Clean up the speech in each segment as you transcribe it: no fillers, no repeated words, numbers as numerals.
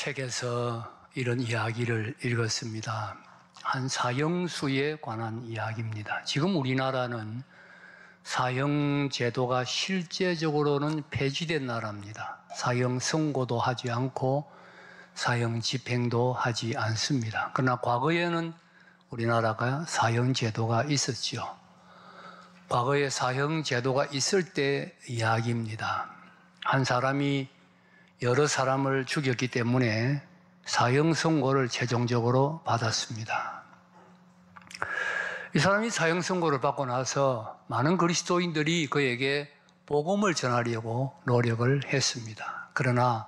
책에서 이런 이야기를 읽었습니다. 한 사형수에 관한 이야기입니다. 지금 우리나라는 사형 제도가 실제적으로는 폐지된 나라입니다. 사형 선고도 하지 않고 사형 집행도 하지 않습니다. 그러나 과거에는 우리나라가 사형 제도가 있었죠. 과거에 사형 제도가 있을 때 이야기입니다. 한 사람이 여러 사람을 죽였기 때문에 사형 선고를 최종적으로 받았습니다. 이 사람이 사형 선고를 받고 나서 많은 그리스도인들이 그에게 복음을 전하려고 노력을 했습니다. 그러나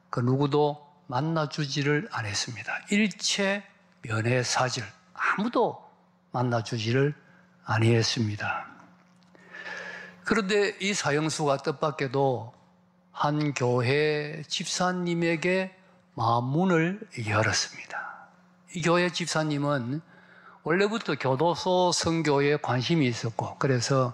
그 누구도 만나주지를 않았습니다. 일체 면회사절 아무도 만나주지를 아니했습니다. 그런데 이 사형수가 뜻밖에도 한 교회 집사님에게 마음문을 열었습니다. 이 교회 집사님은 원래부터 교도소 선교에 관심이 있었고, 그래서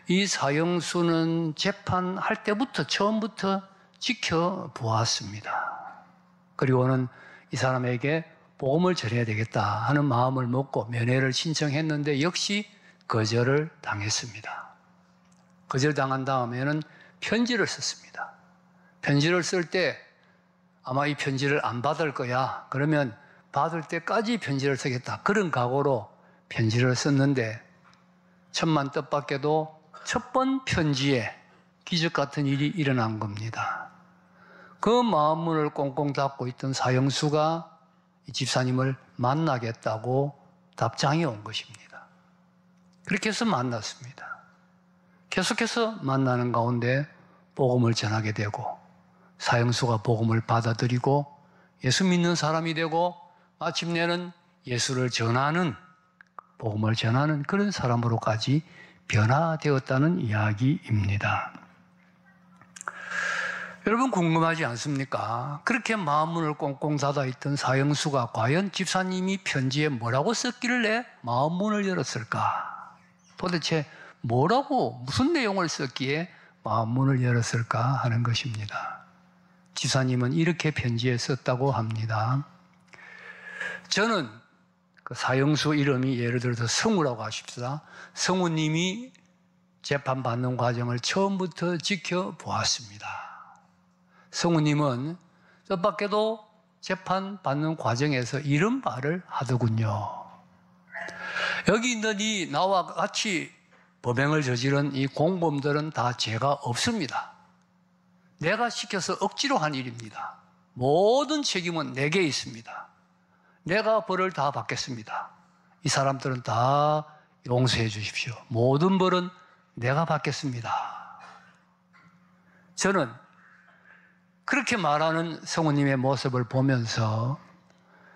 이 사형수는 재판할 때부터 처음부터 지켜보았습니다. 그리고는 이 사람에게 복음을 전해야 되겠다 하는 마음을 먹고 면회를 신청했는데 역시 거절을 당했습니다. 거절당한 다음에는 편지를 썼습니다. 편지를 쓸 때 아마 이 편지를 안 받을 거야. 그러면 받을 때까지 편지를 쓰겠다. 그런 각오로 편지를 썼는데 천만 뜻밖에도 첫 번 편지에 기적 같은 일이 일어난 겁니다. 그 마음문을 꽁꽁 닫고 있던 사형수가 이 집사님을 만나겠다고 답장이 온 것입니다. 그렇게 해서 만났습니다. 계속해서 만나는 가운데 복음을 전하게 되고 사형수가 복음을 받아들이고 예수 믿는 사람이 되고 마침내는 예수를 전하는, 복음을 전하는 그런 사람으로까지 변화되었다는 이야기입니다. 여러분 궁금하지 않습니까? 그렇게 마음문을 꽁꽁 닫아 있던 사형수가 과연 집사님이 편지에 뭐라고 썼길래 마음문을 열었을까? 도대체 뭐라고, 무슨 내용을 썼기에 마음문을 열었을까 하는 것입니다. 집사님은 이렇게 편지에 썼다고 합니다. 저는 그 사형수 이름이 예를 들어서 성우라고 하십시다. 성우님이 재판받는 과정을 처음부터 지켜보았습니다. 성우님은 뜻밖에도 재판받는 과정에서 이런 말을 하더군요. 여기 있는 이 나와 같이 범행을 저지른 이 공범들은 다 죄가 없습니다. 내가 시켜서 억지로 한 일입니다. 모든 책임은 내게 있습니다. 내가 벌을 다 받겠습니다. 이 사람들은 다 용서해 주십시오. 모든 벌은 내가 받겠습니다. 저는 그렇게 말하는 성우님의 모습을 보면서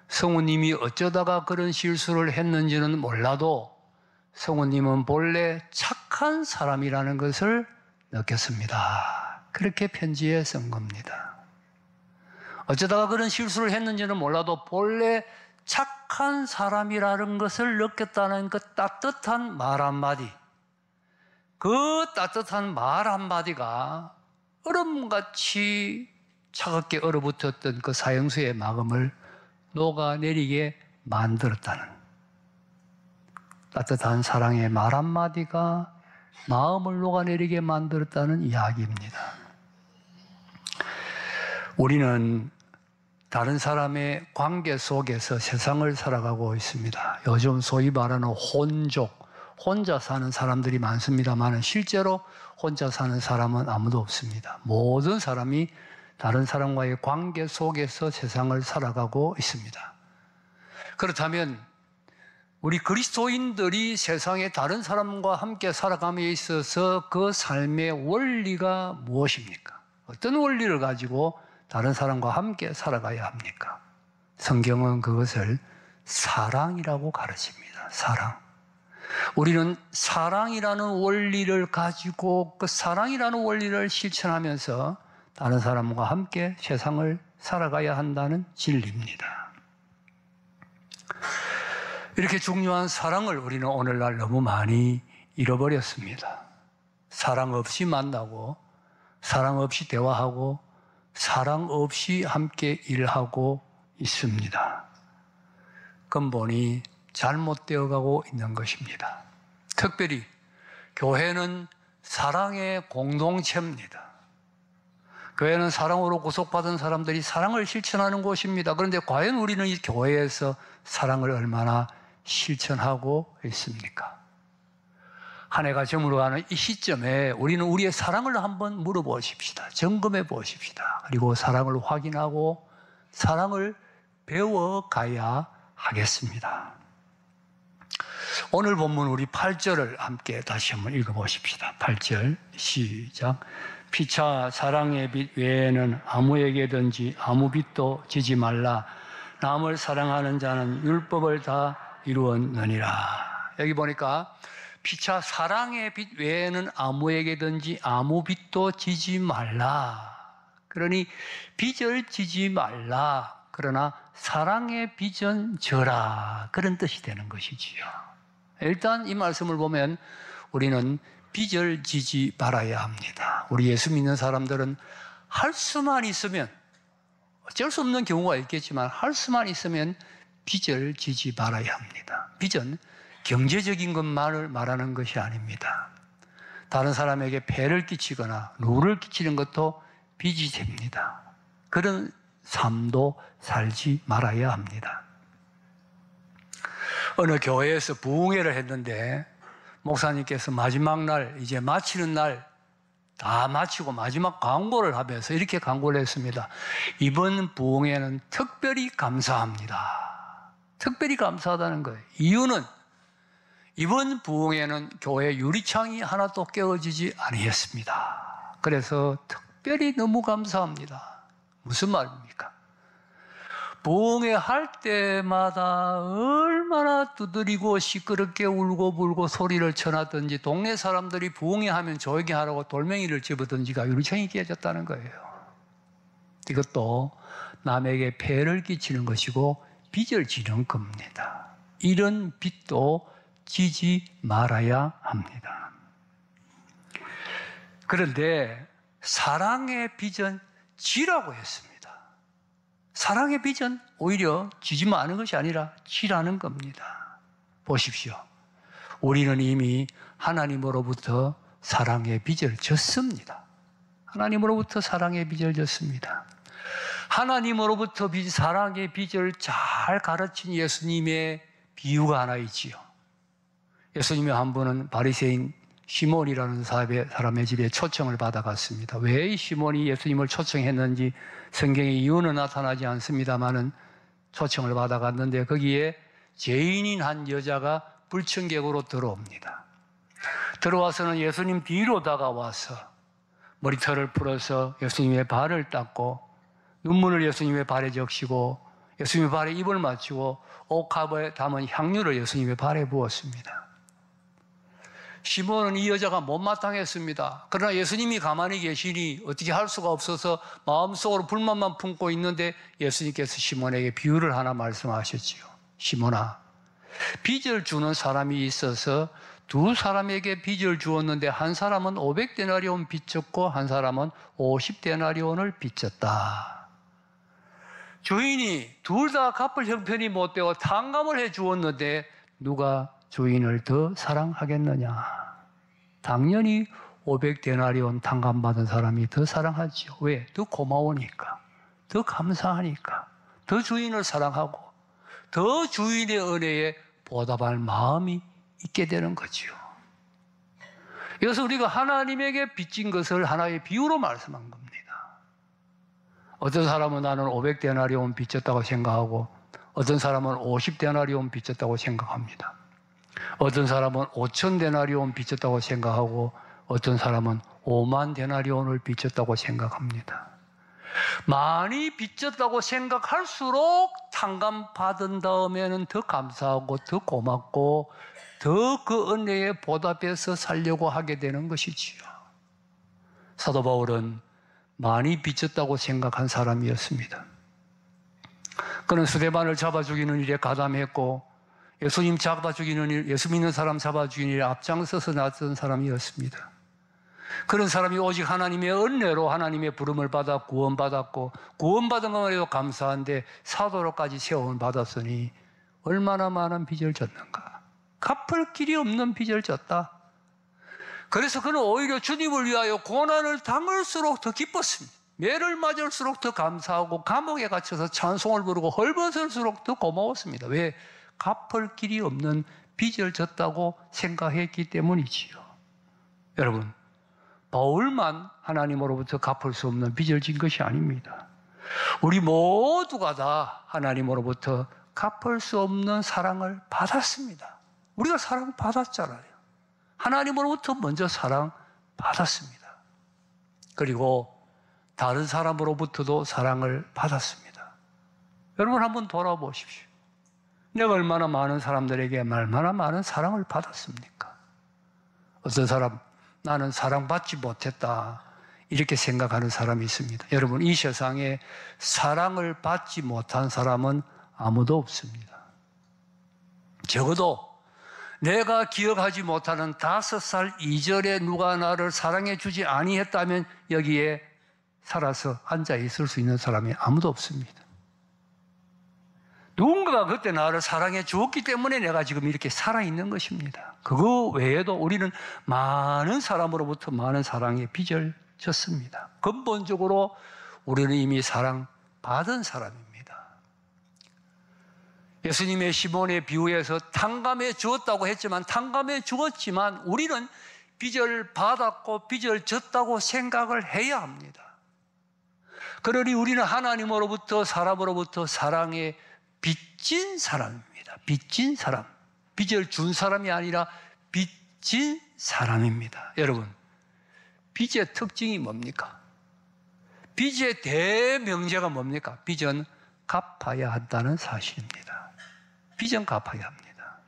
성우님이 어쩌다가 그런 실수를 했는지는 몰라도 성우님은 본래 착한 사람이라는 것을 느꼈습니다. 그렇게 편지에 쓴 겁니다. 어쩌다가 그런 실수를 했는지는 몰라도 본래 착한 사람이라는 것을 느꼈다는 그 따뜻한 말 한마디, 그 따뜻한 말 한마디가 얼음같이 차갑게 얼어붙었던 그 사형수의 마음을 녹아내리게 만들었다는, 따뜻한 사랑의 말 한마디가 마음을 녹아내리게 만들었다는 이야기입니다. 우리는 다른 사람의 관계 속에서 세상을 살아가고 있습니다. 요즘 소위 말하는 혼족, 혼자 사는 사람들이 많습니다만 실제로 혼자 사는 사람은 아무도 없습니다. 모든 사람이 다른 사람과의 관계 속에서 세상을 살아가고 있습니다. 그렇다면 우리 그리스도인들이 세상에 다른 사람과 함께 살아감에 있어서 그 삶의 원리가 무엇입니까? 어떤 원리를 가지고 다른 사람과 함께 살아가야 합니까? 성경은 그것을 사랑이라고 가르칩니다. 사랑. 우리는 사랑이라는 원리를 가지고 그 사랑이라는 원리를 실천하면서 다른 사람과 함께 세상을 살아가야 한다는 진리입니다. 이렇게 중요한 사랑을 우리는 오늘날 너무 많이 잃어버렸습니다. 사랑 없이 만나고, 사랑 없이 대화하고, 사랑 없이 함께 일하고 있습니다. 근본이 잘못되어 가고 있는 것입니다. 특별히 교회는 사랑의 공동체입니다. 교회는 사랑으로 구속받은 사람들이 사랑을 실천하는 곳입니다. 그런데 과연 우리는 이 교회에서 사랑을 얼마나 실천하고 있습니까? 한 해가 저물어가는 이 시점에 우리는 우리의 사랑을 한번 물어보십시다. 점검해 보십시다. 그리고 사랑을 확인하고 사랑을 배워가야 하겠습니다. 오늘 본문 우리 8절을 함께 다시 한번 읽어보십시다. 8절 시작. 피차 사랑의 빛 외에는 아무에게든지 아무 빛도 지지 말라. 남을 사랑하는 자는 율법을 다 이루었느니라. 여기 보니까 피차 사랑의 빛 외에는 아무에게든지 아무 빛도 지지 말라. 그러니 빛을 지지 말라. 그러나 사랑의 빛은 져라. 그런 뜻이 되는 것이지요. 일단 이 말씀을 보면 우리는 빛을 지지 말아야 합니다. 우리 예수 믿는 사람들은 할 수만 있으면, 어쩔 수 없는 경우가 있겠지만 할 수만 있으면 빛을 지지 말아야 합니다. 빛은 경제적인 것만을 말하는 것이 아닙니다. 다른 사람에게 폐를 끼치거나 누를 끼치는 것도 빚이 됩니다. 그런 삶도 살지 말아야 합니다. 어느 교회에서 부흥회를 했는데 목사님께서 마지막 날, 이제 마치는 날 다 마치고 마지막 광고를 하면서 이렇게 광고를 했습니다. 이번 부흥회는 특별히 감사합니다. 특별히 감사하다는 거예요. 이유는 이번 부흥회는 교회 유리창이 하나도 깨어지지 아니했습니다. 그래서 특별히 너무 감사합니다. 무슨 말입니까? 부흥회 할 때마다 얼마나 두드리고 시끄럽게 울고 불고 소리를 쳐놨든지 동네 사람들이 부흥회 하면 조용히 하라고 돌멩이를 집어던지가 유리창이 깨졌다는 거예요. 이것도 남에게 폐를 끼치는 것이고 빚을 지는 겁니다. 이런 빚도 지지 말아야 합니다. 그런데 사랑의 빚은 지라고 했습니다. 사랑의 빚은 오히려 지지만 않은 것이 아니라 지라는 겁니다. 보십시오. 우리는 이미 하나님으로부터 사랑의 빚을 졌습니다. 하나님으로부터 사랑의 빚을 졌습니다. 하나님으로부터 사랑의 빚을 잘 가르친 예수님의 비유가 하나 있지요. 예수님의 한 분은 바리새인 시몬이라는 사람의 집에 초청을 받아갔습니다. 왜 이 시몬이 예수님을 초청했는지 성경에 이유는 나타나지 않습니다만은 초청을 받아갔는데 거기에 죄인인 한 여자가 불청객으로 들어옵니다. 들어와서는 예수님 뒤로 다가와서 머리털을 풀어서 예수님의 발을 닦고 눈물을 예수님의 발에 적시고 예수님의 발에 입을 맞추고 옥합에 담은 향유를 예수님의 발에 부었습니다. 시몬은 이 여자가 못마땅했습니다. 그러나 예수님이 가만히 계시니 어떻게 할 수가 없어서 마음속으로 불만만 품고 있는데 예수님께서 시몬에게 비유를 하나 말씀하셨지요. 시몬아, 빚을 주는 사람이 있어서 두 사람에게 빚을 주었는데 한 사람은 500데나리온 빚졌고 한 사람은 50데나리온을 빚졌다. 주인이 둘 다 갚을 형편이 못 되고 탕감을 해 주었는데 누가 주인을 더 사랑하겠느냐? 당연히 500데나리온 탕감받은 사람이 더 사랑하지요. 왜? 더 고마우니까, 더 감사하니까, 더 주인을 사랑하고 더 주인의 은혜에 보답할 마음이 있게 되는 거지요. 그래서 우리가 하나님에게 빚진 것을 하나의 비유로 말씀한 겁니다. 어떤 사람은 나는 500데나리온 빚졌다고 생각하고 어떤 사람은 50데나리온 빚졌다고 생각합니다. 어떤 사람은 5,000데나리온 빚졌다고 생각하고 어떤 사람은 5만 데나리온을 빚졌다고 생각합니다. 많이 빚졌다고 생각할수록 탕감받은 다음에는 더 감사하고 더 고맙고 더 그 은혜에 보답해서 살려고 하게 되는 것이지요. 사도 바울은 많이 빚졌다고 생각한 사람이었습니다. 그는 스데반을 잡아 죽이는 일에 가담했고 예수님 잡아 죽이는 일, 예수 믿는 사람 잡아 죽이는 일에 앞장서서 나선 사람이었습니다. 그런 사람이 오직 하나님의 은혜로 하나님의 부름을 받아 구원받았고, 구원받은 것만 해도 감사한데 사도로까지 세움을 받았으니 얼마나 많은 빚을 졌는가. 갚을 길이 없는 빚을 졌다. 그래서 그는 오히려 주님을 위하여 고난을 당할수록 더 기뻤습니다. 매를 맞을수록 더 감사하고 감옥에 갇혀서 찬송을 부르고 헐벗을수록 더 고마웠습니다. 왜? 갚을 길이 없는 빚을 졌다고 생각했기 때문이지요. 여러분, 바울만 하나님으로부터 갚을 수 없는 빚을 진 것이 아닙니다. 우리 모두가 다 하나님으로부터 갚을 수 없는 사랑을 받았습니다. 우리가 사랑 받았잖아요. 하나님으로부터 먼저 사랑 받았습니다. 그리고 다른 사람으로부터도 사랑을 받았습니다. 여러분 한번 돌아보십시오. 내가 얼마나 많은 사람들에게 얼마나 많은 사랑을 받았습니까? 어떤 사람, 나는 사랑받지 못했다, 이렇게 생각하는 사람이 있습니다. 여러분, 이 세상에 사랑을 받지 못한 사람은 아무도 없습니다. 적어도 내가 기억하지 못하는 5살 이전에 누가 나를 사랑해 주지 아니했다면 여기에 살아서 앉아 있을 수 있는 사람이 아무도 없습니다. 누군가가 그때 나를 사랑해 주었기 때문에 내가 지금 이렇게 살아있는 것입니다. 그거 외에도 우리는 많은 사람으로부터 많은 사랑의 빚을 졌습니다. 근본적으로 우리는 이미 사랑받은 사람입니다. 예수님의 시몬의 비유에서 탕감해 주었다고 했지만, 탕감해 주었지만 우리는 빚을 받았고 빚을 졌다고 생각을 해야 합니다. 그러니 우리는 하나님으로부터 사람으로부터 사랑에 빚진 사람입니다. 빚진 사람. 빚을 준 사람이 아니라 빚진 사람입니다. 여러분, 빚의 특징이 뭡니까? 빚의 대명제가 뭡니까? 빚은 갚아야 한다는 사실입니다. 빚은 갚아야 합니다.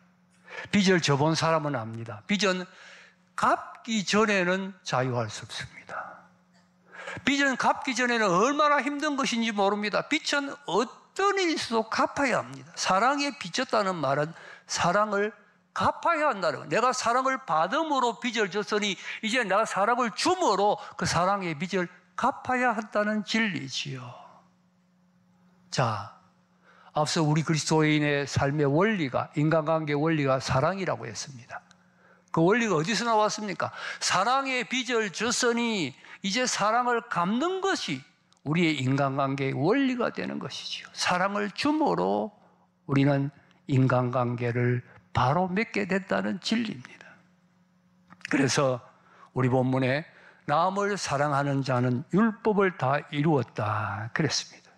빚을 져본 사람은 압니다. 빚은 갚기 전에는 자유할 수 없습니다. 빚은 갚기 전에는 얼마나 힘든 것인지 모릅니다. 빚은 어떤 일이 있어도 갚아야 합니다. 사랑에 빚졌다는 말은 사랑을 갚아야 한다는 거예요. 내가 사랑을 받음으로 빚을 졌으니 이제 내가 사랑을 줌으로 그 사랑의 빚을 갚아야 한다는 진리지요. 자, 앞서 우리 그리스도인의 삶의 원리가, 인간관계 원리가 사랑이라고 했습니다. 그 원리가 어디서 나왔습니까? 사랑의 빚을 졌으니 이제 사랑을 갚는 것이 우리의 인간관계의 원리가 되는 것이지요. 사랑을 줌으로 우리는 인간관계를 바로 맺게 됐다는 진리입니다. 그래서 우리 본문에 남을 사랑하는 자는 율법을 다 이루었다 그랬습니다.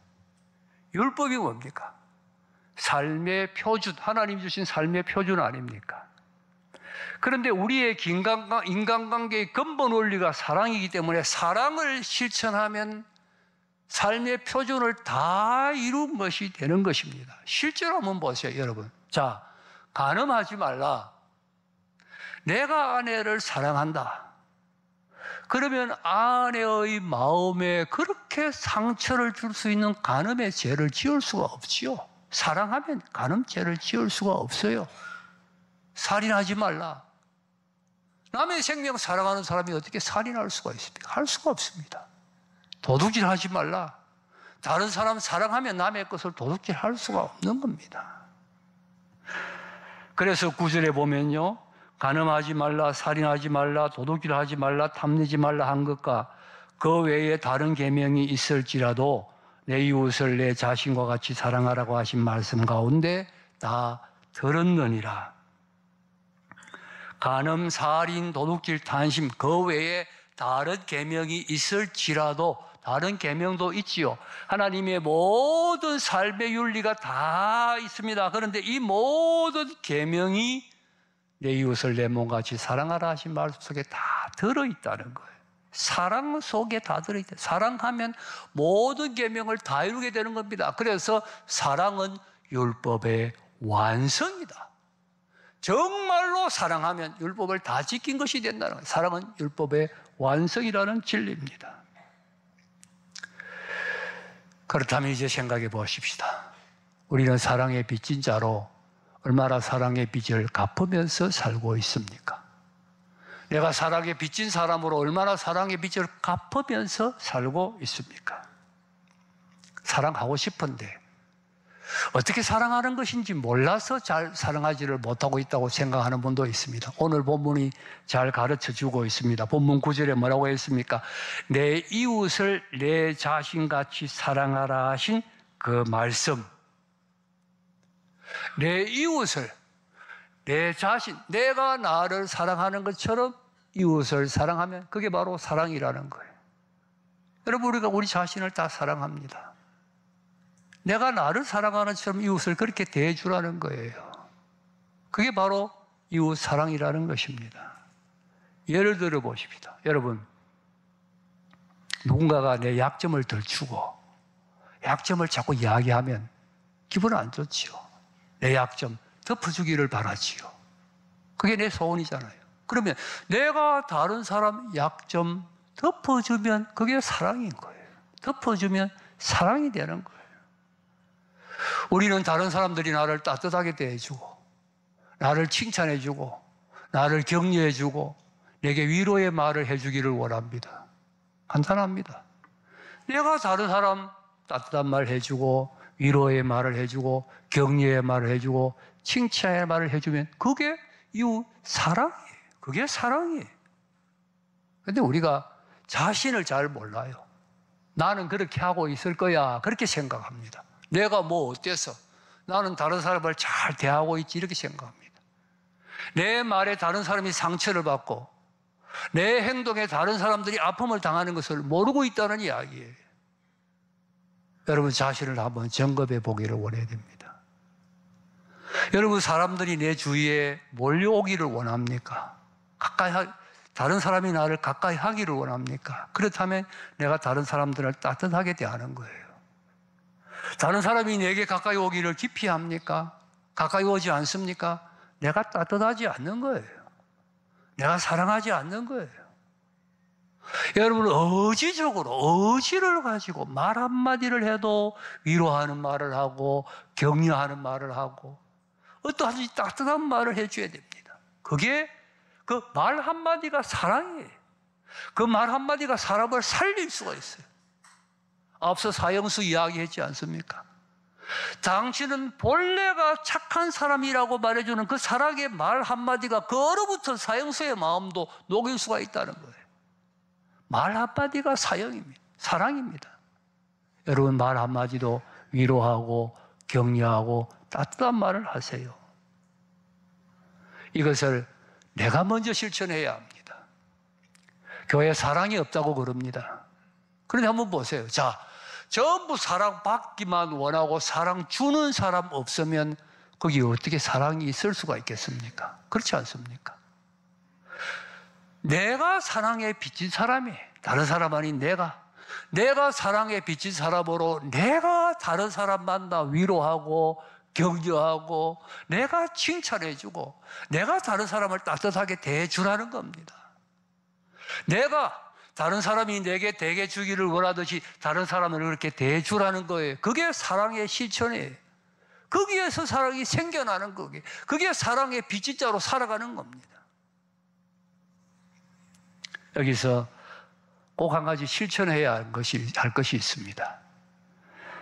율법이 뭡니까? 삶의 표준, 하나님 주신 삶의 표준 아닙니까? 그런데 우리의 인간관계의 근본 원리가 사랑이기 때문에 사랑을 실천하면 삶의 표준을 다 이룬 것이 되는 것입니다. 실제로 한번 보세요, 여러분. 자, 간음하지 말라. 내가 아내를 사랑한다. 그러면 아내의 마음에 그렇게 상처를 줄 수 있는 간음의 죄를 지을 수가 없지요. 사랑하면 간음죄를 지을 수가 없어요. 살인하지 말라. 남의 생명 사랑하는 사람이 어떻게 살인할 수가 있습니까? 할 수가 없습니다. 도둑질하지 말라. 다른 사람 사랑하면 남의 것을 도둑질할 수가 없는 겁니다. 그래서 9절에 보면요, 간음하지 말라, 살인하지 말라, 도둑질하지 말라, 탐내지 말라 한 것과 그 외에 다른 계명이 있을지라도 내 이웃을 내 자신과 같이 사랑하라고 하신 말씀 가운데 다 들었느니라. 간음, 살인, 도둑질, 탄심 그 외에 다른 계명이 있을지라도, 다른 계명도 있지요. 하나님의 모든 삶의 윤리가 다 있습니다. 그런데 이 모든 계명이 내 이웃을 내 몸같이 사랑하라 하신 말씀 속에 다 들어있다는 거예요. 사랑 속에 다 들어있다. 사랑하면 모든 계명을 다 이루게 되는 겁니다. 그래서 사랑은 율법의 완성이다. 정말로 사랑하면 율법을 다 지킨 것이 된다는 거예요. 사랑은 율법의 완성이라는 진리입니다. 그렇다면 이제 생각해 보십시다. 우리는 사랑의 빚진 자로 얼마나 사랑의 빚을 갚으면서 살고 있습니까? 내가 사랑에 빚진 사람으로 얼마나 사랑의 빚을 갚으면서 살고 있습니까? 사랑하고 싶은데 어떻게 사랑하는 것인지 몰라서 잘 사랑하지를 못하고 있다고 생각하는 분도 있습니다. 오늘 본문이 잘 가르쳐주고 있습니다. 본문 9절에 뭐라고 했습니까? 내 이웃을 내 자신같이 사랑하라 하신 그 말씀. 내 이웃을 내 자신, 내가 나를 사랑하는 것처럼 이웃을 사랑하면 그게 바로 사랑이라는 거예요. 여러분, 우리가 우리 자신을 다 사랑합니다. 내가 나를 사랑하는 것처럼 이웃을 그렇게 대해주라는 거예요. 그게 바로 이웃 사랑이라는 것입니다. 예를 들어 보십시다. 여러분, 누군가가 내 약점을 덜추고 약점을 자꾸 이야기하면 기분 안 좋지요. 내 약점 덮어주기를 바라지요. 그게 내 소원이잖아요. 그러면 내가 다른 사람 약점 덮어주면 그게 사랑인 거예요. 덮어주면 사랑이 되는 거예요. 우리는 다른 사람들이 나를 따뜻하게 대해주고 나를 칭찬해주고 나를 격려해주고 내게 위로의 말을 해주기를 원합니다. 간단합니다. 내가 다른 사람 따뜻한 말 해주고 위로의 말을 해주고 격려의 말을 해주고 칭찬의 말을 해주면 그게 이웃 사랑이에요. 그게 사랑이에요. 그런데 우리가 자신을 잘 몰라요. 나는 그렇게 하고 있을 거야 그렇게 생각합니다. 내가 뭐 어때서 나는 다른 사람을 잘 대하고 있지 이렇게 생각합니다. 내 말에 다른 사람이 상처를 받고 내 행동에 다른 사람들이 아픔을 당하는 것을 모르고 있다는 이야기예요. 여러분 자신을 한번 점검해 보기를 원해야 됩니다. 여러분 사람들이 내 주위에 몰려오기를 원합니까? 다른 사람이 나를 가까이 하기를 원합니까? 그렇다면 내가 다른 사람들을 따뜻하게 대하는 거예요. 다른 사람이 내게 가까이 오기를 기피합니까? 가까이 오지 않습니까? 내가 따뜻하지 않는 거예요. 내가 사랑하지 않는 거예요. 여러분 의지적으로 의지를 가지고 말 한마디를 해도 위로하는 말을 하고 격려하는 말을 하고 어떠한 따뜻한 말을 해줘야 됩니다. 그게 그 말 한마디가 사랑이에요. 그 말 한마디가 사람을 살릴 수가 있어요. 앞서 사형수 이야기했지 않습니까? 당신은 본래가 착한 사람이라고 말해주는 그 사랑의 말 한마디가 그 얼어붙은 사형수의 마음도 녹일 수가 있다는 거예요. 말 한마디가 사형입니다. 사랑입니다. 여러분 말 한마디도 위로하고 격려하고 따뜻한 말을 하세요. 이것을 내가 먼저 실천해야 합니다. 교회에 사랑이 없다고 그럽니다. 그런데 한번 보세요. 자, 전부 사랑받기만 원하고 사랑 주는 사람 없으면 거기 어떻게 사랑이 있을 수가 있겠습니까? 그렇지 않습니까? 내가 사랑에 빚진 사람이 다른 사람 아닌 내가 사랑에 빚진 사람으로 내가 다른 사람 만나 위로하고 격려하고 내가 칭찬해주고 내가 다른 사람을 따뜻하게 대해주라는 겁니다. 내가 다른 사람이 내게 대해주기를 원하듯이 다른 사람을 그렇게 대해주라는 거예요. 그게 사랑의 실천이에요. 거기에서 사랑이 생겨나는 거예요. 그게 사랑의 빛의 자로 살아가는 겁니다. 여기서 꼭 한 가지 실천해야 할 것이 있습니다.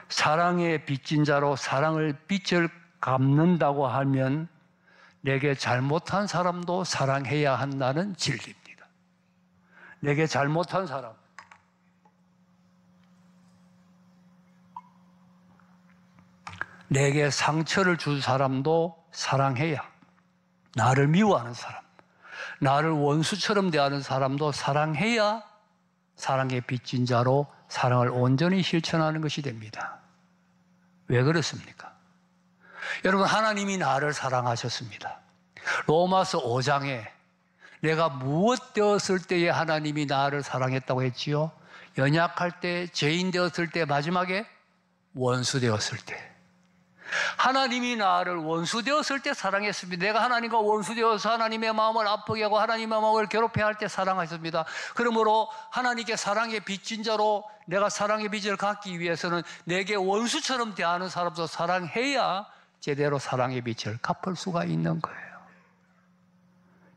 사랑의 빚진 자로 사랑을 빚을 갚는다고 하면 내게 잘못한 사람도 사랑해야 한다는 진리입니다. 내게 잘못한 사람, 내게 상처를 준 사람도 사랑해야, 나를 미워하는 사람, 나를 원수처럼 대하는 사람도 사랑해야 사랑에 빚진 자로 사랑을 온전히 실천하는 것이 됩니다. 왜 그렇습니까? 여러분 하나님이 나를 사랑하셨습니다. 로마서 5장에 내가 무엇 되었을 때에 하나님이 나를 사랑했다고 했지요? 연약할 때, 죄인 되었을 때, 마지막에 원수 되었을 때. 하나님이 나를 원수 되었을 때 사랑했습니다. 내가 하나님과 원수 되어서 하나님의 마음을 아프게 하고 하나님의 마음을 괴롭혀야 할 때 사랑하셨습니다. 그러므로 하나님께 사랑의 빚진 자로 내가 사랑의 빚을 갚기 위해서는 내게 원수처럼 대하는 사람도 사랑해야 제대로 사랑의 빚을 갚을 수가 있는 거예요.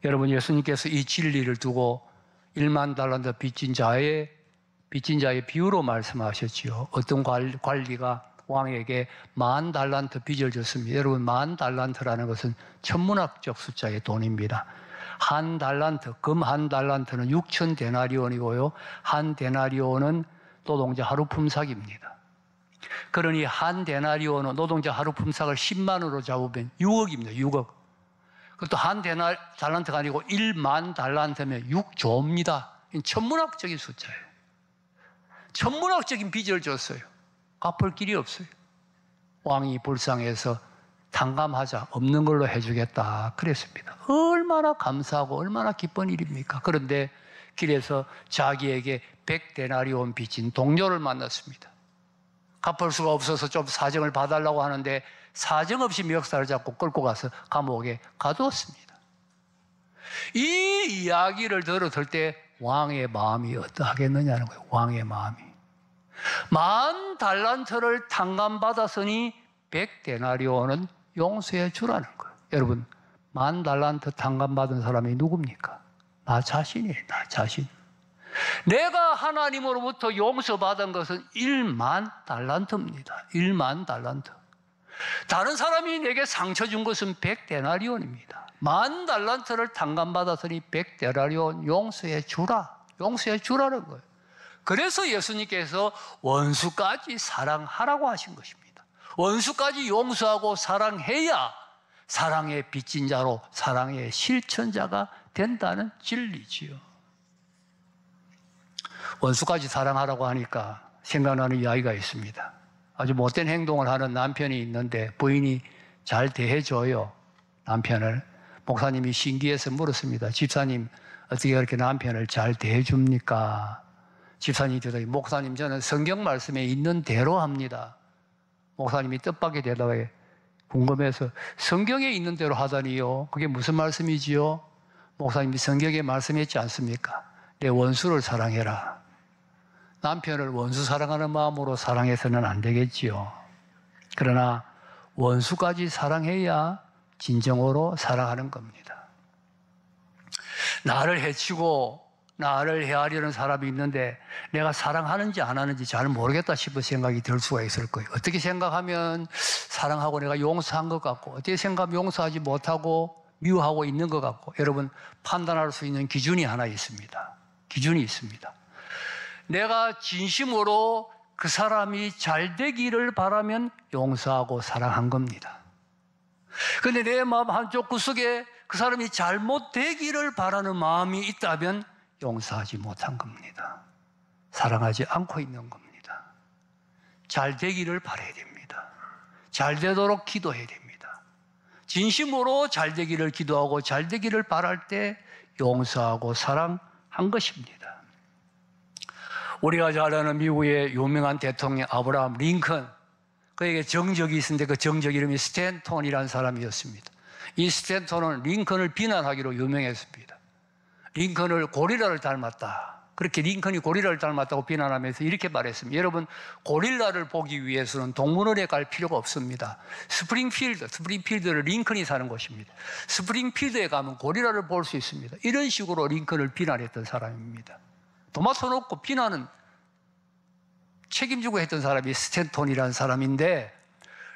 여러분, 예수님께서 이 진리를 두고 1만 달란트 빚진 자의 비유로 말씀하셨지요. 어떤 관리가 왕에게 10,000 달란트 빚을 졌습니다. 여러분, 10,000 달란트라는 것은 천문학적 숫자의 돈입니다. 한 달란트, 금 한 달란트는 6,000 데나리온이고요. 한 데나리온은 노동자 하루 품삯입니다. 그러니 한 데나리온은 노동자 하루 품삯을 10만으로 잡으면 6억입니다. 6억. 그것도 한 달란트가 아니고 1만 달란트면 6조입니다. 천문학적인 숫자예요. 천문학적인 빚을 졌어요. 갚을 길이 없어요. 왕이 불쌍해서 탕감하자, 없는 걸로 해주겠다 그랬습니다. 얼마나 감사하고 얼마나 기쁜 일입니까? 그런데 길에서 자기에게 100데나리온 빚진 동료를 만났습니다. 갚을 수가 없어서 좀 사정을 봐달라고 하는데 사정없이 멱살을 잡고 끌고 가서 감옥에 가두었습니다. 이 이야기를 들었을 때 왕의 마음이 어떠하겠느냐는 거예요. 왕의 마음이. 10,000 달란트를 탕감받았으니 100데나리온은 용서해 주라는 거예요. 여러분, 10,000 달란트 탕감받은 사람이 누굽니까? 나 자신이에요. 나 자신. 내가 하나님으로부터 용서받은 것은 1만 달란트입니다. 1만 달란트. 다른 사람이 내게 상처 준 것은 100데나리온입니다. 10,000 달란트를 탕감받았으니 100데나리온 용서해 주라. 용서해 주라는 거예요. 그래서 예수님께서 원수까지 사랑하라고 하신 것입니다. 원수까지 용서하고 사랑해야 사랑의 빚진 자로 사랑의 실천자가 된다는 진리지요. 원수까지 사랑하라고 하니까 생각나는 이야기가 있습니다. 아주 못된 행동을 하는 남편이 있는데 부인이 잘 대해줘요. 남편을. 목사님이 신기해서 물었습니다. 집사님, 어떻게 그렇게 남편을 잘 대해줍니까? 집사님이 대답해, 목사님, 저는 성경 말씀에 있는 대로 합니다. 목사님이 뜻밖의 대답에 궁금해서, 성경에 있는 대로 하다니요? 그게 무슨 말씀이지요? 목사님이 성경에 말씀했지 않습니까? 내 원수를 사랑해라. 남편을 원수 사랑하는 마음으로 사랑해서는 안 되겠지요. 그러나 원수까지 사랑해야 진정으로 사랑하는 겁니다. 나를 해치고 나를 헤아리는 사람이 있는데 내가 사랑하는지 안 하는지 잘 모르겠다 싶은 생각이 들 수가 있을 거예요. 어떻게 생각하면 사랑하고 내가 용서한 것 같고, 어떻게 생각하면 용서하지 못하고 미워하고 있는 것 같고. 여러분, 판단할 수 있는 기준이 하나 있습니다. 기준이 있습니다. 내가 진심으로 그 사람이 잘 되기를 바라면 용서하고 사랑한 겁니다. 그런데 내 마음 한쪽 구석에 그 사람이 잘못되기를 바라는 마음이 있다면 용서하지 못한 겁니다. 사랑하지 않고 있는 겁니다. 잘 되기를 바라야 됩니다. 잘 되도록 기도해야 됩니다. 진심으로 잘 되기를 기도하고 잘 되기를 바랄 때 용서하고 사랑한 것입니다. 우리가 잘 아는 미국의 유명한 대통령 아브라함 링컨, 그에게 정적이 있었는데 그 정적 이름이 스탠톤이라는 사람이었습니다. 이 스탠톤은 링컨을 비난하기로 유명했습니다. 링컨을 고릴라를 닮았다. 그렇게 링컨이 고릴라를 닮았다고 비난하면서 이렇게 말했습니다. 여러분, 고릴라를 보기 위해서는 동물원에 갈 필요가 없습니다. 스프링필드를 링컨이 사는 곳입니다. 스프링필드에 가면 고릴라를 볼 수 있습니다. 이런 식으로 링컨을 비난했던 사람입니다. 도마토 놓고 비난은 책임지고 했던 사람이 스탠톤이라는 사람인데,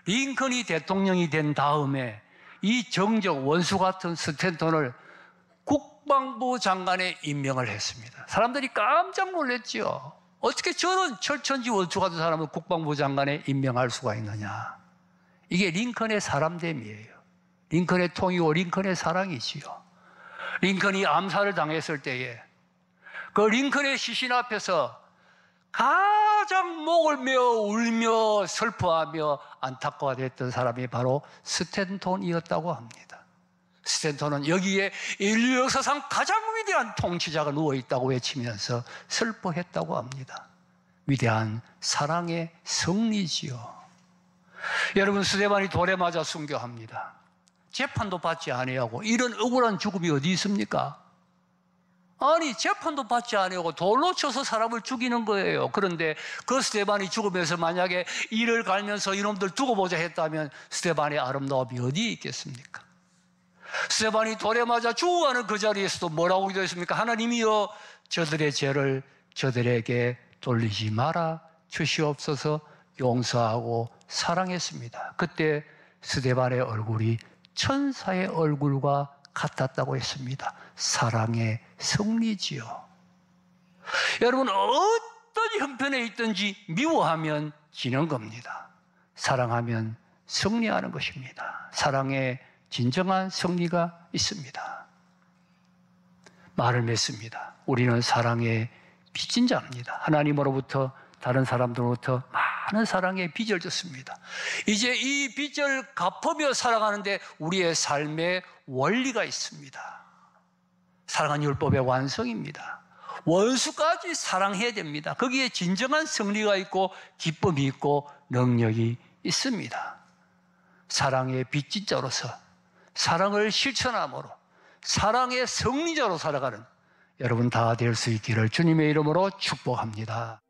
링컨이 대통령이 된 다음에 이 정적 원수 같은 스탠톤을 국방부 장관에 임명을 했습니다. 사람들이 깜짝 놀랐죠. 어떻게 저런 철천지 원수 같은 사람을 국방부 장관에 임명할 수가 있느냐. 이게 링컨의 사람됨이에요. 링컨의 통이고 링컨의 사랑이지요. 링컨이 암살을 당했을 때에 그 링컨의 시신 앞에서 가장 목을 메어 울며 슬퍼하며 안타까워했던 사람이 바로 스탠톤이었다고 합니다. 스탠톤은 여기에 인류 역사상 가장 위대한 통치자가 누워있다고 외치면서 슬퍼했다고 합니다. 위대한 사랑의 승리지요. 여러분, 스데반이 돌에 맞아 순교합니다. 재판도 받지 아니하고 이런 억울한 죽음이 어디 있습니까? 아니, 재판도 받지 아니하고 돌로 쳐서 사람을 죽이는 거예요. 그런데 그 스데반이 죽으면서 만약에 이를 갈면서 이놈들 두고 보자 했다면 스데반의 아름다움이 어디에 있겠습니까? 스데반이 돌에 맞아 죽어가는 그 자리에서도 뭐라고 기도했습니까? 하나님이여 저들의 죄를 저들에게 돌리지 마라 주시옵소서 용서하고 사랑했습니다. 그때 스데반의 얼굴이 천사의 얼굴과 같았다고 했습니다. 사랑의 승리지요. 여러분, 어떤 형편에 있든지 미워하면 지는 겁니다. 사랑하면 승리하는 것입니다. 사랑에 진정한 승리가 있습니다. 말을 맺습니다. 우리는 사랑의 빚진 자입니다. 하나님으로부터 다른 사람들로부터 많은 사랑의 빚을 졌습니다. 이제 이 빚을 갚으며 살아가는데 우리의 삶에 원리가 있습니다. 사랑은 율법의 완성입니다. 원수까지 사랑해야 됩니다. 거기에 진정한 승리가 있고 기쁨이 있고 능력이 있습니다. 사랑의 빚진 자로서 사랑을 실천함으로 사랑의 승리자로 살아가는 여러분 다 될 수 있기를 주님의 이름으로 축복합니다.